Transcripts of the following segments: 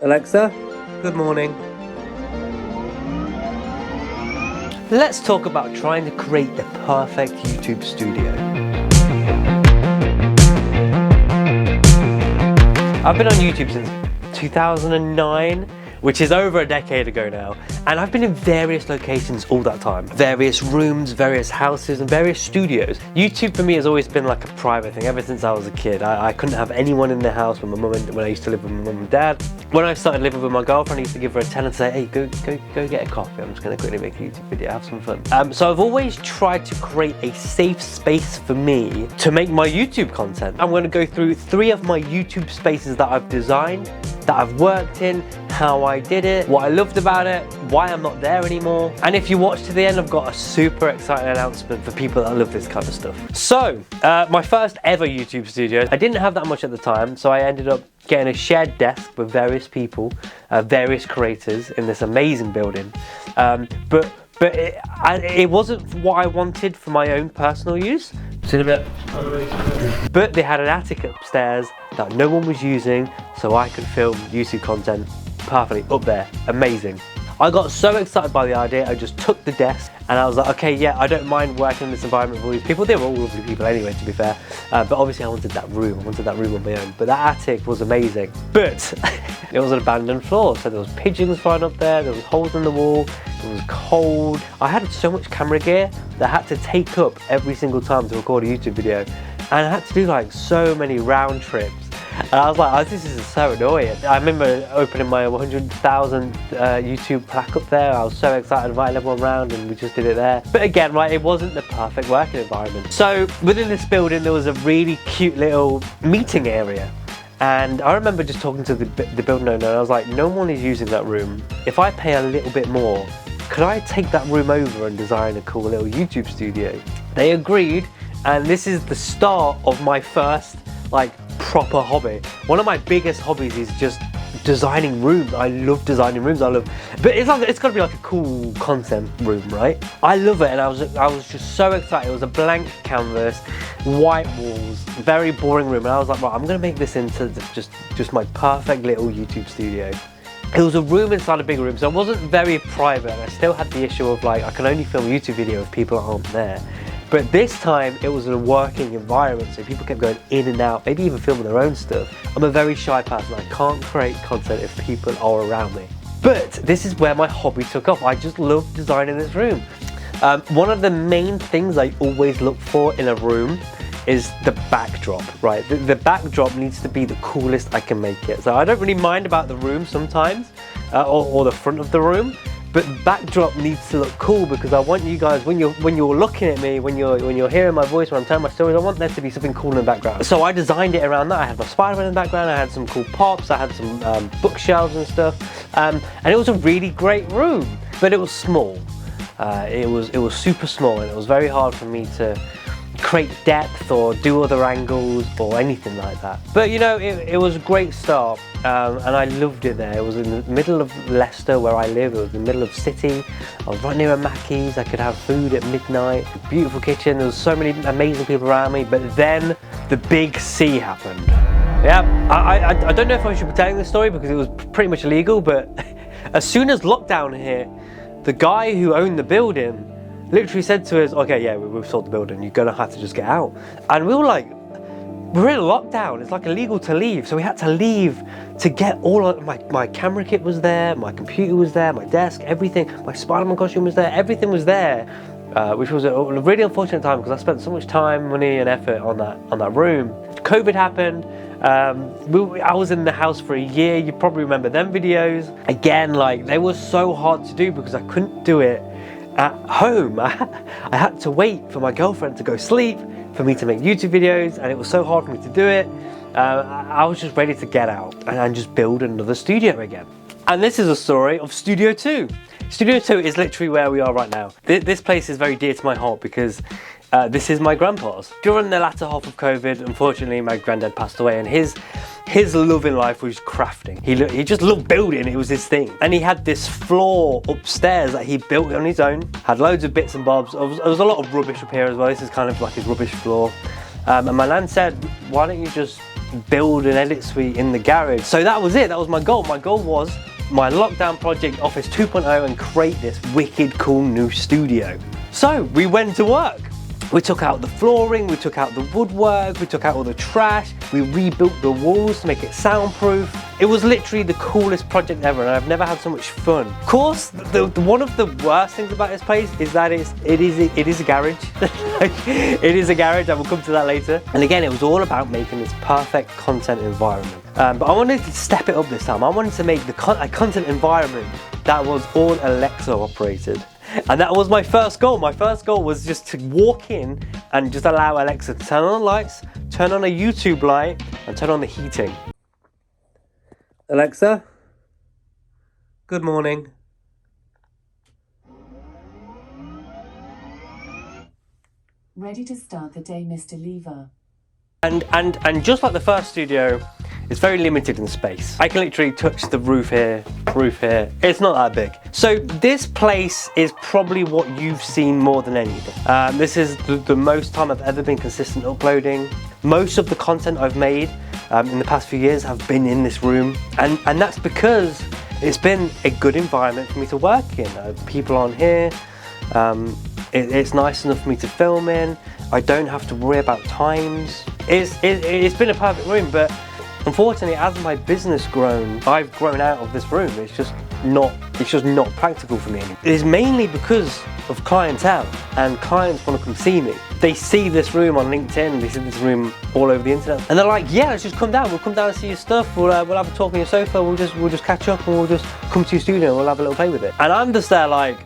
Alexa, good morning. Let's talk about trying to create the perfect YouTube studio. I've been on YouTube since 2009, which is over a decade ago now, and I've been in various locations all that time. Various rooms, various houses, and various studios. YouTube for me has always been like a private thing ever since I was a kid. I couldn't have anyone in the house when I used to live with my mum and dad. When I started living with my girlfriend, I used to give her a tenner and say, hey, go get a coffee. I'm just gonna quickly make a YouTube video, have some fun. So I've always tried to create a safe space for me to make my YouTube content. I'm gonna go through 3 of my YouTube spaces that I've designed, that I've worked in, how I did it, what I loved about it, why I'm not there anymore. And if you watch to the end, I've got a super exciting announcement for people that love this kind of stuff. So, my first ever YouTube studio, I didn't have that much at the time, so I ended up getting a shared desk with various people, various creators in this amazing building. But it wasn't what I wanted for my own personal use. See in a bit. But they had an attic upstairs that no one was using, so I could film YouTube content perfectly up there. Amazing. I got so excited by the idea, I just took the desk and I was like, okay, yeah, I don't mind working in this environment with all these people. They were all lovely people anyway, to be fair. But obviously I wanted that room. I wanted that room on my own. But that attic was amazing. But it was an abandoned floor. So there was pigeons flying up there. There was holes in the wall. It was cold. I had so much camera gear that I had to take up every single time to record a YouTube video. And I had to do like so many round trips. And I was like, oh, this is so annoying. I remember opening my 100,000 YouTube plaque up there. I was so excited to invite everyone around and we just did it there. But again, right, it wasn't the perfect working environment. So within this building, there was a really cute little meeting area. And I remember just talking to the building owner and I was like, no one is using that room. If I pay a little bit more, could I take that room over and design a cool little YouTube studio? They agreed, and this is the start of my first like proper hobby. One of my biggest hobbies is just designing rooms. I love designing rooms. But it's got to be like a cool content room, right? I love it, and I was just so excited. It was a blank canvas, white walls, very boring room, and I was like, right, I'm gonna make this into just my perfect little YouTube studio. It was a room inside a big room, so it wasn't very private, and I still had the issue of like, I can only film a YouTube video if people aren't there. But this time it was a working environment, so people kept going in and out, maybe even filming their own stuff. I'm a very shy person, I can't create content if people are around me. But this is where my hobby took off. I just love designing this room. One of the main things I always look for in a room is the backdrop, right? The backdrop needs to be the coolest I can make it. So I don't really mind about the room sometimes, or the front of the room. But backdrop needs to look cool because I want you guys, when you're looking at me, when you're hearing my voice, when I'm telling my stories, I want there to be something cool in the background. So I designed it around that. I had my Spider-Man in the background, I had some cool pops, I had some bookshelves and stuff. And it was a really great room, but it was small. It was super small, and it was very hard for me to create depth or do other angles or anything like that. But you know, it was a great start, and I loved it there. It was in the middle of Leicester where I live. It was in the middle of the city. I was right near a Mackey's. I could have food at midnight. Beautiful kitchen. There was so many amazing people around me. But then the big C happened. Yeah, I don't know if I should be telling this story because it was pretty much illegal, but as soon as lockdown hit, the guy who owned the building literally said to us, okay, yeah, we've sold the building, you're gonna have to just get out. And we were like, we're in lockdown, it's like illegal to leave. So we had to leave to get all of my camera kit was there, my computer was there, my desk, everything, my Spider-Man costume was there, everything was there, which was a really unfortunate time because I spent so much time, money and effort on that room. COVID happened. I was in the house for a year. You probably remember them videos. Again, like, they were so hard to do because I couldn't do it at home. I had to wait for my girlfriend to go sleep for me to make YouTube videos, and it was so hard for me to do it. I was just ready to get out and just build another studio again. And this is a story of Studio 2. Studio 2 is literally where we are right now. This place is very dear to my heart because this is my grandpa's. During the latter half of COVID, unfortunately, my granddad passed away, and his love in life was crafting. He just loved building, it was his thing. And he had this floor upstairs that he built on his own, had loads of bits and bobs. There was a lot of rubbish up here as well. This is kind of like his rubbish floor. And my nan said, why don't you just build an edit suite in the garage. So that was it, that was my goal. My goal was my lockdown project Office 2.0 and create this wicked cool new studio. So we went to work. We took out the flooring, we took out the woodwork, we took out all the trash, we rebuilt the walls to make it soundproof. It was literally the coolest project ever, and I've never had so much fun. Of course, one of the worst things about this place is that it is a garage. It is a garage, I will come to that later. And again, it was all about making this perfect content environment. But I wanted to step it up this time. I wanted to make a content environment that was all Alexa operated. And that was my first goal. My first goal was just to walk in and just allow Alexa to turn on the lights, turn on a YouTube light, and turn on the heating. Alexa, good morning. Ready to start the day, Mr. Lever. And just like the first studio, it's very limited in space. I can literally touch the roof here. It's not that big. So this place is probably what you've seen more than anything. This is the most time I've ever been consistent uploading. Most of the content I've made in the past few years have been in this room. And that's because it's been a good environment for me to work in. People on here. It's nice enough for me to film in. I don't have to worry about times. It's been a perfect room, but unfortunately, as my business grown, I've grown out of this room. It's just not practical for me anymore. It's mainly because of clientele, and clients want to come see me. They see this room on LinkedIn, they see this room all over the internet, and they're like, yeah, let's just come down. We'll come down and see your stuff. We'll have a talk on your sofa. We'll just catch up, and we'll just come to your studio and we'll have a little play with it. And I'm just there like,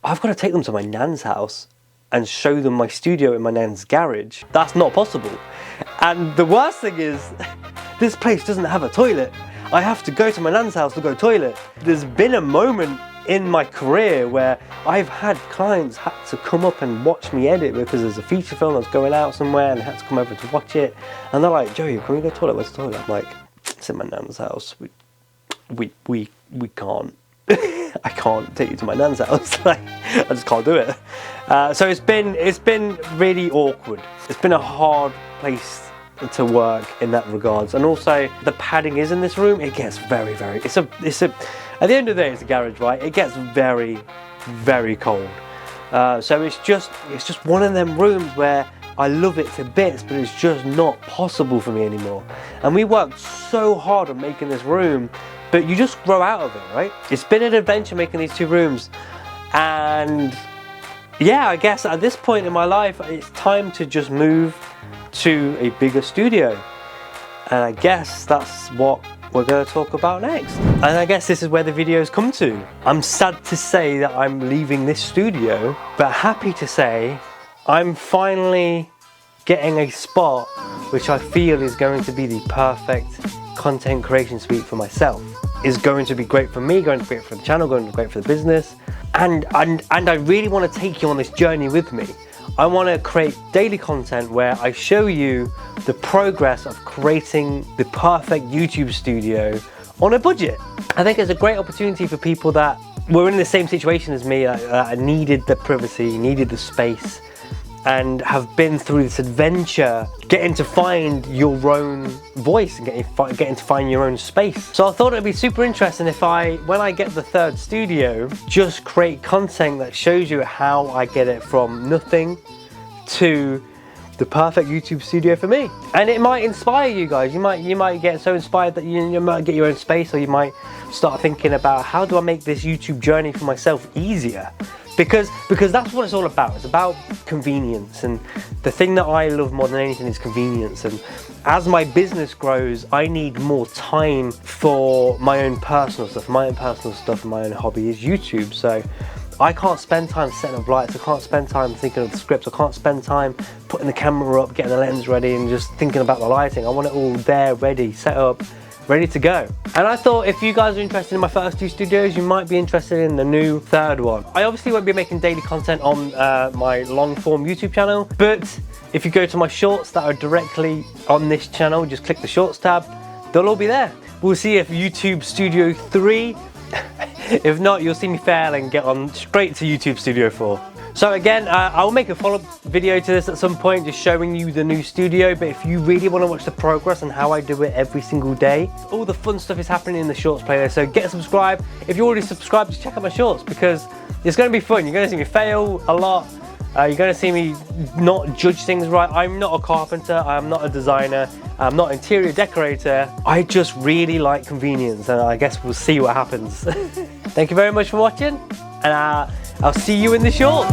I've got to take them to my nan's house and show them my studio in my nan's garage. That's not possible. And the worst thing is, this place doesn't have a toilet. I have to go to my nan's house to go toilet. There's been a moment in my career where I've had clients had to come up and watch me edit because there's a feature film that's going out somewhere and they had to come over to watch it. And they're like, Joey, can we go to the toilet? Where's the toilet? I'm like, it's in my nan's house. We can't. I can't take you to my nan's house. Like, I just can't do it. So it's been really awkward. It's been a hard place to work in that regards, and also the padding is in this room. It gets very it's a at the end of the day, it's a garage, right? It gets very cold. So it's just one of them rooms where I love it to bits, but it's just not possible for me anymore. And we worked so hard on making this room, but you just grow out of it, right? It's been an adventure making these two rooms, and yeah, I guess at this point in my life, it's time to just move to a bigger studio. And I guess that's what we're going to talk about next. And I guess this is where the videos come to. I'm sad to say that I'm leaving this studio, but happy to say I'm finally getting a spot which I feel is going to be the perfect content creation suite for myself. Is going to be great for me, going to be great for the channel, going to be great for the business. And I really want to take you on this journey with me. I want to create daily content where I show you the progress of creating the perfect YouTube studio on a budget. I think it's a great opportunity for people that were in the same situation as me, that needed the privacy, needed the space, and have been through this adventure getting to find your own voice and getting to find your own space. So I thought it'd be super interesting if when I get the third studio, just create content that shows you how I get it from nothing to the perfect YouTube studio for me. And it might inspire you guys. You might get so inspired that you might get your own space, or you might start thinking about, how do I make this YouTube journey for myself easier? Because that's what it's all about. It's about convenience, and the thing that I love more than anything is convenience. And as my business grows, I need more time for my own personal stuff. My own personal stuff and my own hobby is YouTube. So I can't spend time setting up lights. I can't spend time thinking of the scripts. I can't spend time putting the camera up, getting the lens ready, and just thinking about the lighting. I want it all there, ready, set up, ready to go. And I thought if you guys are interested in my first two studios, you might be interested in the new third one. I obviously won't be making daily content on my long form YouTube channel, but if you go to my shorts that are directly on this channel, just click the shorts tab, they'll all be there. We'll see if YouTube Studio 3, if not, you'll see me fail and get on straight to YouTube Studio 4. So again, I'll make a follow-up video to this at some point, just showing you the new studio. But if you really want to watch the progress and how I do it every single day, all the fun stuff is happening in the shorts playlist. So get subscribed. If you're already subscribed, just check out my shorts, because it's going to be fun. You're going to see me fail a lot. You're going to see me not judge things right. I'm not a carpenter. I'm not a designer. I'm not an interior decorator. I just really like convenience, and I guess we'll see what happens. Thank you very much for watching, and I'll see you in the shorts.